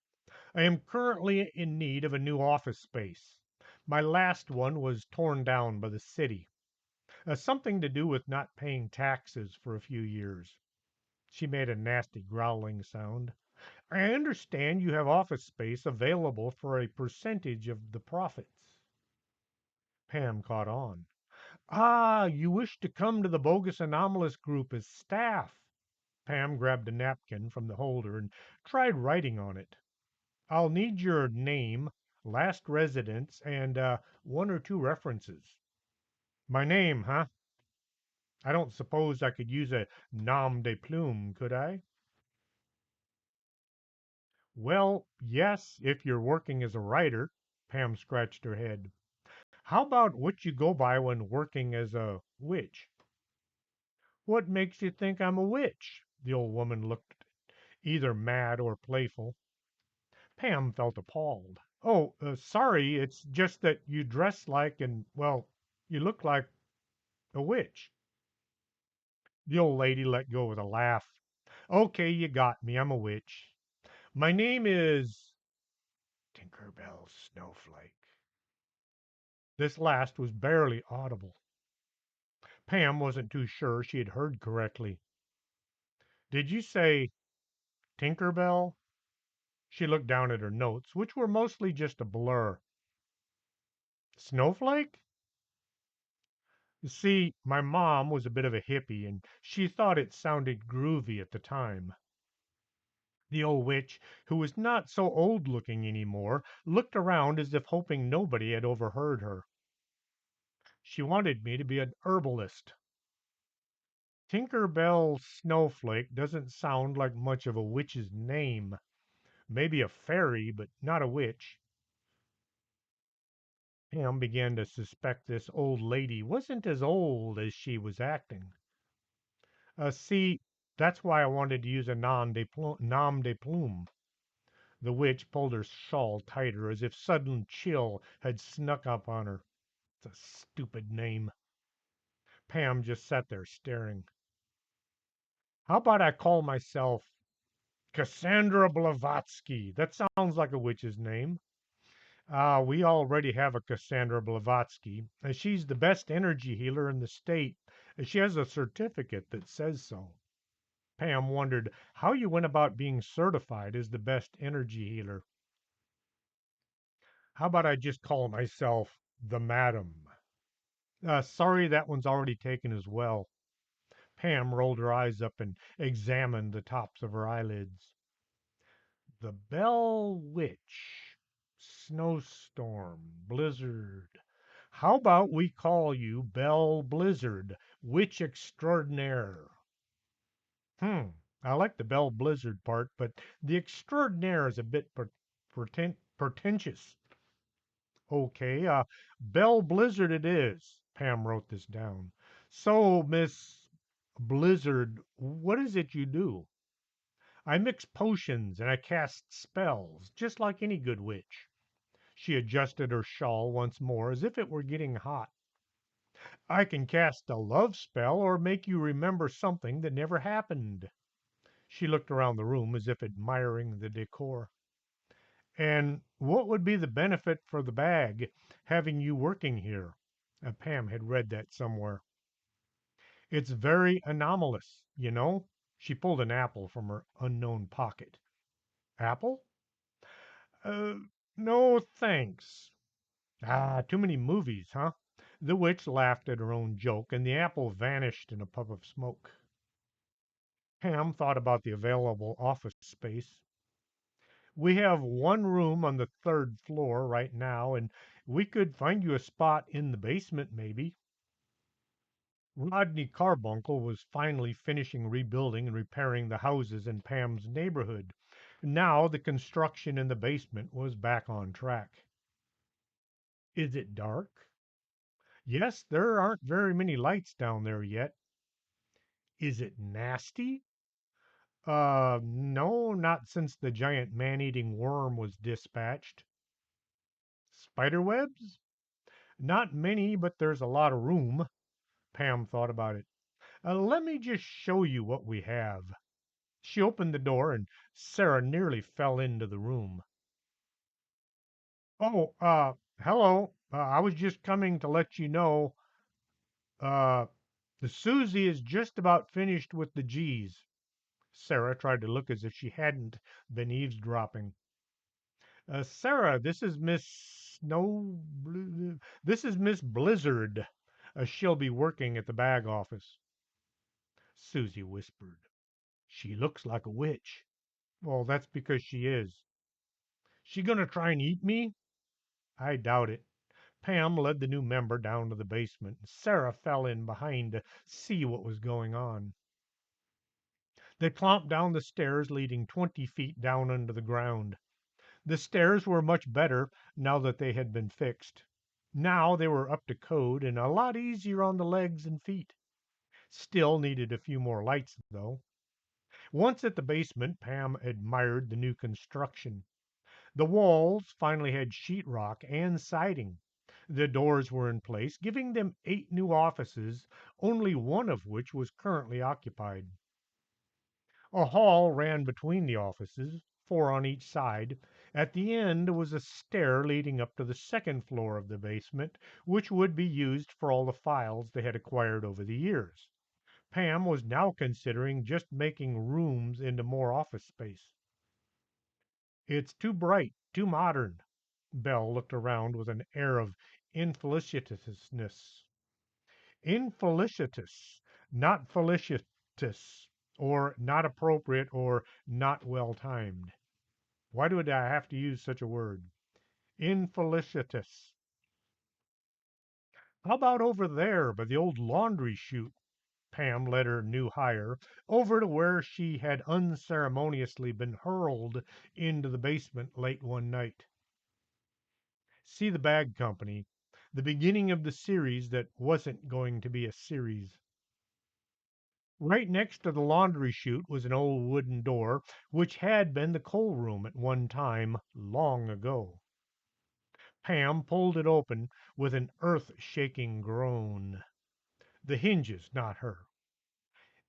I am currently in need of a new office space. My last one was torn down by the city. Something to do with not paying taxes for a few years. She made a nasty growling sound. I understand you have office space available for a percentage of the profits. Pam caught on. Ah, you wish to come to the bogus anomalous group as staff. Pam grabbed a napkin from the holder and tried writing on it. I'll need your name, last residence, and one or two references. My name, huh? I don't suppose I could use a nom de plume, could I? Well, yes, if you're working as a writer. Pam scratched her head. How about what you go by when working as a witch? What makes you think I'm a witch? The old woman looked either mad or playful. Pam felt appalled. Oh, sorry, it's just that you dress like and, well, you look like a witch. The old lady let go with a laugh. Okay, you got me. I'm a witch. My name is Tinker Bell Snowflake. This last was barely audible. Pam wasn't too sure she had heard correctly. Did you say Tinker Bell? She looked down at her notes, which were mostly just a blur. Snowflake? You see, my mom was a bit of a hippie, and she thought it sounded groovy at the time. The old witch, who was not so old looking any more, looked around as if hoping nobody had overheard her. She wanted me to be an herbalist. Tinker Bell Snowflake doesn't sound like much of a witch's name. Maybe a fairy, but not a witch. Pam began to suspect this old lady wasn't as old as she was acting. See, that's why I wanted to use a nom de plume. The witch pulled her shawl tighter as if sudden chill had snuck up on her. It's a stupid name. Pam just sat there staring. How about I call myself Cassandra Blavatsky? That sounds like a witch's name. Ah, we already have a Cassandra Blavatsky. She's the best energy healer in the state. She has a certificate that says so. Pam wondered how you went about being certified as the best energy healer. How about I just call myself the Madam? Sorry, that one's already taken as well. Pam rolled her eyes up and examined the tops of her eyelids. The Bell Witch. Snowstorm. Blizzard. How about we call you Bell Blizzard, Witch Extraordinaire? Hmm. I like the Bell Blizzard part, but the extraordinaire is a bit pretentious. Okay, Bell Blizzard it is. Pam wrote this down. So, Miss Blizzard, what is it you do? I mix potions and I cast spells, just like any good witch. She adjusted her shawl once more as if it were getting hot. I can cast a love spell or make you remember something that never happened. She looked around the room as if admiring the decor. And what would be the benefit for the bag having you working here? Pam had read that somewhere. It's very anomalous, you know. She pulled an apple from her unknown pocket. Apple? Uh, no thanks. Ah, too many movies, huh? The witch laughed at her own joke, and the apple vanished in a puff of smoke. Pam thought about the available office space. We have one room on the third floor right now, and we could find you a spot in the basement, maybe. Rodney Carbuncle was finally finishing rebuilding and repairing the houses in Pam's neighborhood. Now the construction in the basement was back on track. Is it dark? Yes, there aren't very many lights down there yet. Is it nasty? No, not since the giant man-eating worm was dispatched. Spider webs? Not many, but there's a lot of room. Pam thought about it. Let me just show you what we have. She opened the door, and Sarah nearly fell into the room. Oh, hello. I was just coming to let you know, uh, the Susie is just about finished with the G's. Sarah tried to look as if she hadn't been eavesdropping. Sarah, this is this is Miss Blizzard. She'll be working at the bag office. Susie whispered. She looks like a witch. Well, that's because she is. She gonna try and eat me? I doubt it. Pam led the new member down to the basement. Sarah fell in behind to see what was going on. They clomped down the stairs leading 20 feet down under the ground. The stairs were much better now that they had been fixed. Now they were up to code and a lot easier on the legs and feet. Still needed a few more lights, though. Once at the basement, Pam admired the new construction. The walls finally had sheetrock and siding. The doors were in place, giving them 8 new offices, only one of which was currently occupied. A hall ran between the offices, 4 on each side. At the end was a stair leading up to the second floor of the basement, which would be used for all the files they had acquired over the years. Pam was now considering just making rooms into more office space. It's too bright, too modern. Belle looked around with an air of infelicitousness. Infelicitous, not felicitous, or not appropriate, or not well timed. Why do I have to use such a word? Infelicitous. How about over there by the old laundry chute? Pam led her new hire over to where she had unceremoniously been hurled into the basement late one night. See the bag company, the beginning of the series that wasn't going to be a series. Right next to the laundry chute was an old wooden door, which had been the coal room at one time, long ago. Pam pulled it open with an earth shaking groan. The hinges, not her.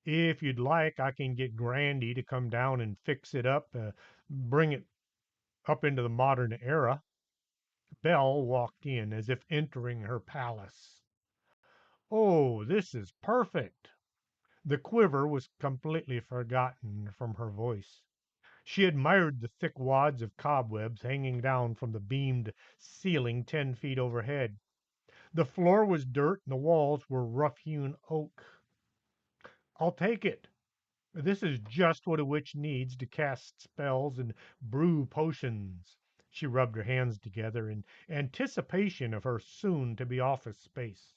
If you'd like, I can get Grandy to come down and fix it up, bring it up into the modern era. Belle walked in as if entering her palace. Oh, this is perfect. The quiver was completely forgotten from her voice. She admired the thick wads of cobwebs hanging down from the beamed ceiling 10 feet overhead. The floor was dirt and the walls were rough-hewn oak. I'll take it. This is just what a witch needs to cast spells and brew potions. She rubbed her hands together in anticipation of her soon-to-be office space.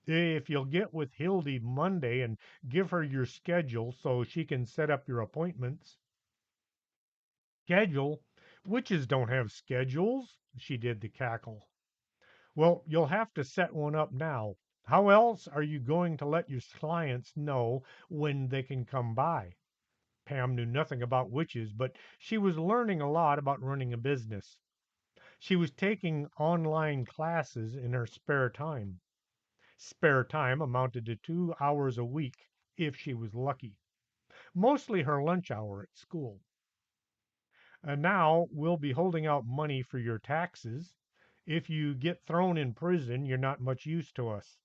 If you'll get with Hildy Monday and give her your schedule so she can set up your appointments. Schedule? Witches don't have schedules. She did the cackle. Well, you'll have to set one up now. How else are you going to let your clients know when they can come by? Pam knew nothing about witches, but she was learning a lot about running a business. She was taking online classes in her spare time. Spare time amounted to 2 hours a week if she was lucky, mostly her lunch hour at school. And now we'll be holding out money for your taxes. If you get thrown in prison, you're not much use to us.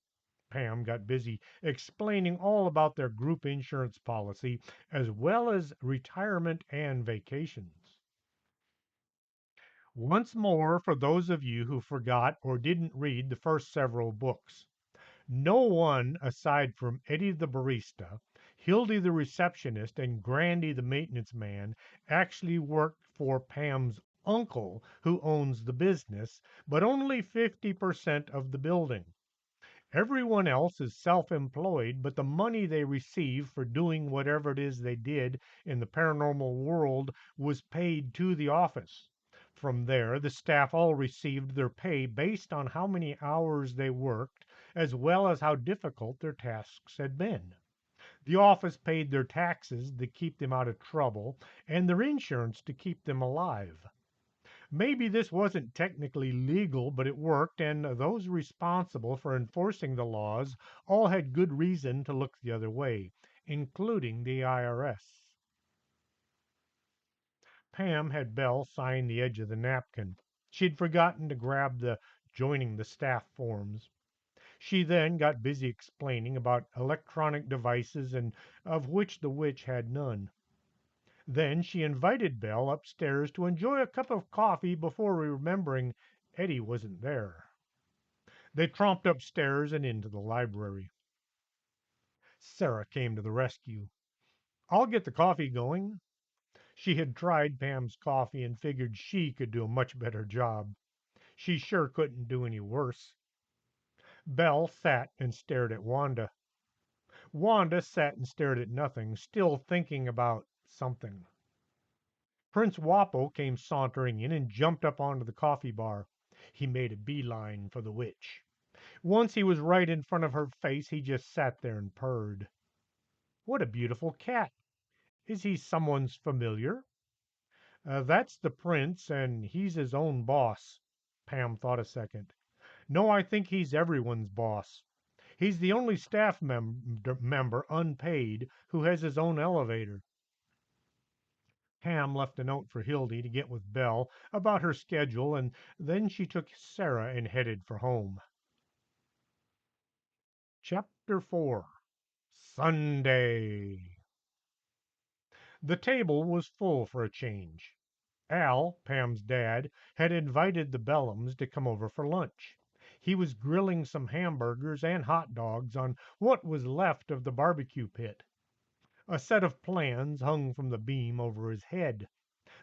Pam got busy explaining all about their group insurance policy, as well as retirement and vacations. Once more, for those of you who forgot or didn't read the first several books, no one aside from Eddie the barista, Hildy the receptionist, and Grandy the maintenance man actually worked for Pam's uncle, who owns the business, but only 50% of the building. Everyone else is self-employed, but the money they receive for doing whatever it is they did in the paranormal world was paid to the office. From there, the staff all received their pay based on how many hours they worked, as well as how difficult their tasks had been. The office paid their taxes to keep them out of trouble, and their insurance to keep them alive. Maybe this wasn't technically legal, but it worked, and those responsible for enforcing the laws all had good reason to look the other way, including the IRS. Pam had Belle sign the edge of the napkin. She'd forgotten to grab the joining the staff forms. She then got busy explaining about electronic devices and of which the witch had none. Then she invited Belle upstairs to enjoy a cup of coffee before remembering Eddie wasn't there. They tromped upstairs and into the library. Sarah came to the rescue. I'll get the coffee going. She had tried Pam's coffee and figured she could do a much better job. She sure couldn't do any worse. Belle sat and stared at Wanda. Wanda sat and stared at nothing, still thinking about something. Prince Wapo came sauntering in and jumped up onto the coffee bar. He made a beeline for the witch. Once he was right in front of her face, he just sat there and purred. What a beautiful cat. Is he someone's familiar? That's the prince, and he's his own boss. Pam thought a second. No, I think he's everyone's boss. He's the only staff member unpaid who has his own elevator. Pam left a note for Hildy to get with Belle about her schedule, and then she took Sarah and headed for home. Chapter 4 Sunday. The table was full for a change. Al, Pam's dad, had invited the Bellums to come over for lunch. He was grilling some hamburgers and hot dogs on what was left of the barbecue pit. A set of plans hung from the beam over his head.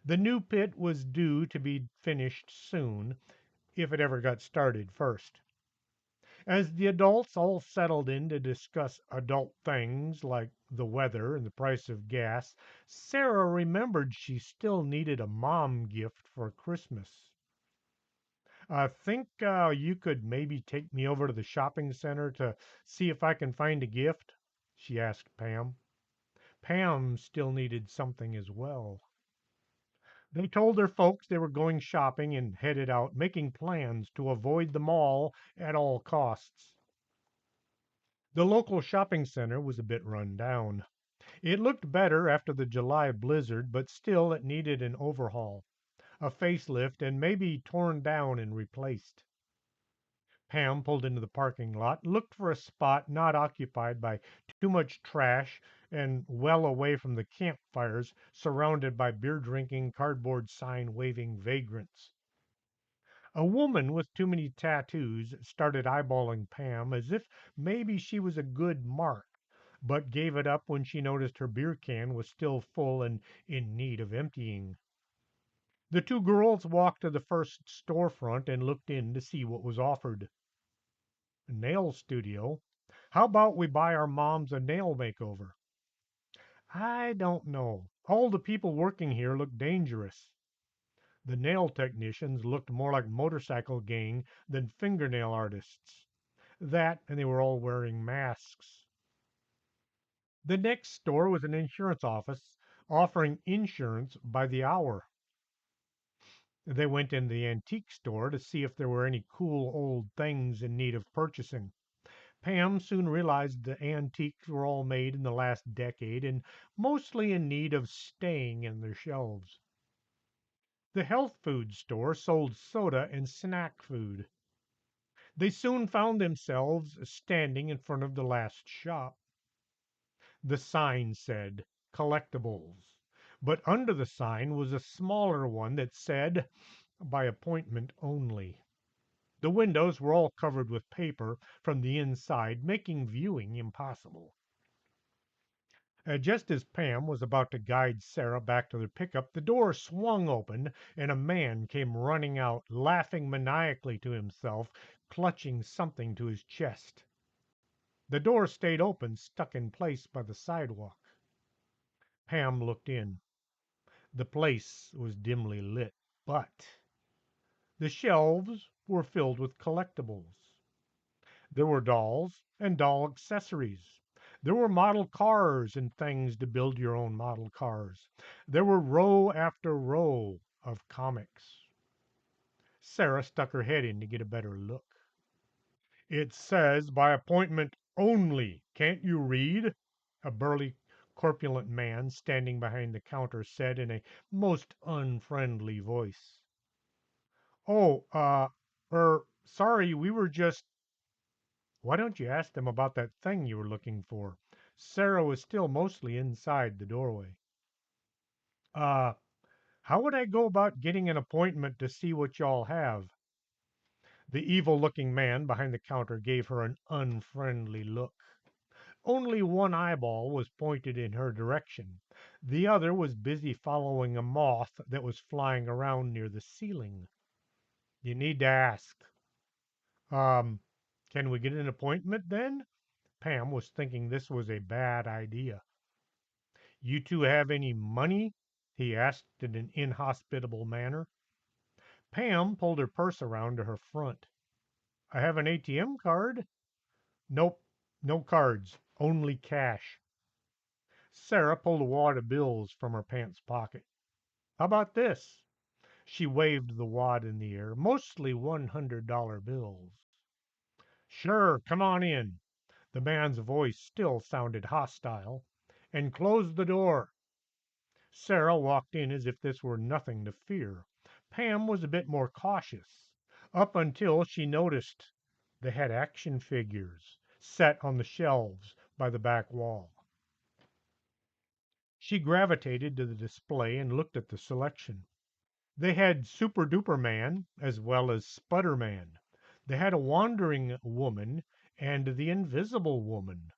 The new pit was due to be finished soon, if it ever got started first. As the adults all settled in to discuss adult things like the weather and the price of gas, Sarah remembered she still needed a mom gift for Christmas. I think you could maybe take me over to the shopping center to see if I can find a gift, she asked Pam. Pam still needed something as well. They told their folks they were going shopping and headed out, making plans to avoid the mall at all costs. The local shopping center was a bit run down. It looked better after the July blizzard, but still it needed an overhaul, a facelift, and maybe torn down and replaced. Pam pulled into the parking lot, looked for a spot not occupied by too much trash and well away from the campfires surrounded by beer drinking, cardboard sign waving vagrants. A woman with too many tattoos started eyeballing Pam as if maybe she was a good mark, but gave it up when she noticed her beer can was still full and in need of emptying. The two girls walked to the first storefront and looked in to see what was offered. Nail studio. How about we buy our moms a nail makeover? I don't know. All the people working here look dangerous. The nail technicians looked more like motorcycle gang than fingernail artists. That, and they were all wearing masks. The next store was an insurance office offering insurance by the hour. They went in the antique store to see if there were any cool old things in need of purchasing. Pam soon realized the antiques were all made in the last decade and mostly in need of staying in their shelves. The health food store sold soda and snack food. They soon found themselves standing in front of the last shop. The sign said collectibles, but under the sign was a smaller one that said by appointment only. The windows were all covered with paper from the inside, making viewing impossible. Just as Pam was about to guide Sarah back to their pickup, the door swung open and a man came running out, laughing maniacally to himself, clutching something to his chest. The door stayed open, stuck in place by the sidewalk. Pam looked in. The place was dimly lit, but the shelves were filled with collectibles. There were dolls and doll accessories. There were model cars and things to build your own model cars. There were row after row of comics. Sarah stuck her head in to get a better look. "It says by appointment only. Can't you read?" a burly, corpulent man standing behind the counter said in a most unfriendly voice. "Oh, sorry, we were just—" "Why don't you ask them about that thing you were looking for?" Sarah was still mostly inside the doorway. "Uh, how would I go about getting an appointment to see what y'all have?" The evil-looking man behind the counter gave her an unfriendly look. Only one eyeball was pointed in her direction. The other was busy following a moth that was flying around near the ceiling. "You need to ask." Um, can we get an appointment then? Pam was thinking this was a bad idea. "You two have any money?" he asked in an inhospitable manner. Pam pulled her purse around to her front. "I have an ATM card." "Nope, no cards, only cash." Sarah pulled a wad of bills from her pants pocket. "How about this?" She waved the wad in the air, mostly $100 bills. "Sure, come on in." The man's voice still sounded hostile. "And close the door." Sarah walked in as if this were nothing to fear. Pam was a bit more cautious, up until she noticed they had action figures set on the shelves by the back wall. She gravitated to the display and looked at the selection. They had Super Duper Man as well as Sputter Man. They had a Wandering Woman and the Invisible Woman.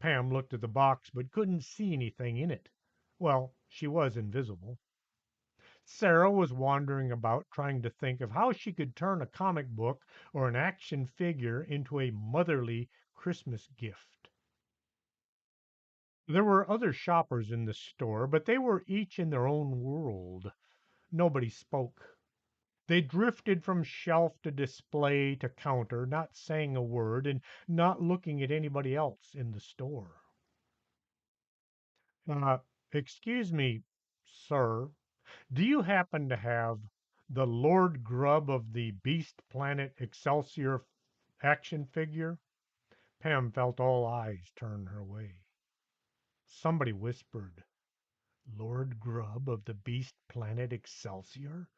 Pam looked at the box but couldn't see anything in it. Well, she was invisible. Sarah was wandering about trying to think of how she could turn a comic book or an action figure into a motherly Christmas gift. There were other shoppers in the store, but they were each in their own world. Nobody spoke. They drifted from shelf to display to counter, not saying a word and not looking at anybody else in the store. Uh, excuse me, sir, do you happen to have the Lord Grub of the Beast Planet Excelsior action figure?" Pam felt all eyes turn her way. Somebody whispered, "Lord Grub of the Beast Planet Excelsior?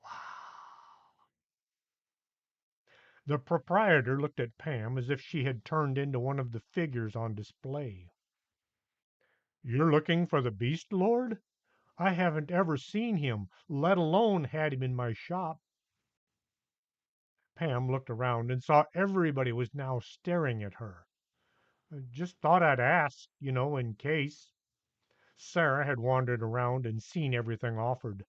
Wow." The proprietor looked at Pam as if she had turned into one of the figures on display. "You're looking for the Beast Lord? I haven't ever seen him, let alone had him in my shop." Pam looked around and saw everybody was now staring at her. "I just thought I'd ask, in case." Sarah had wandered around and seen everything offered.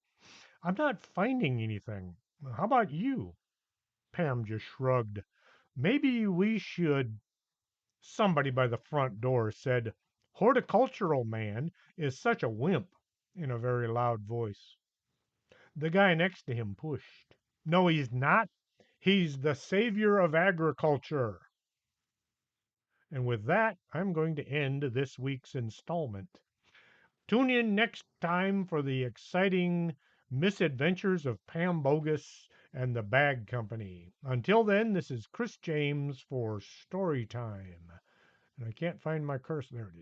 "I'm not finding anything. How about you?" Pam just shrugged. "Maybe we should—" Somebody by the front door said, "Horticultural man is such a wimp," in a very loud voice. The guy next to him pushed. "No, he's not. He's the savior of agriculture." And with that, I'm going to end this week's installment. Tune in next time for the exciting misadventures of Pam Bogus and the Bag Company. Until then, this is Chris James for Story Time. And I can't find my curse. There it is.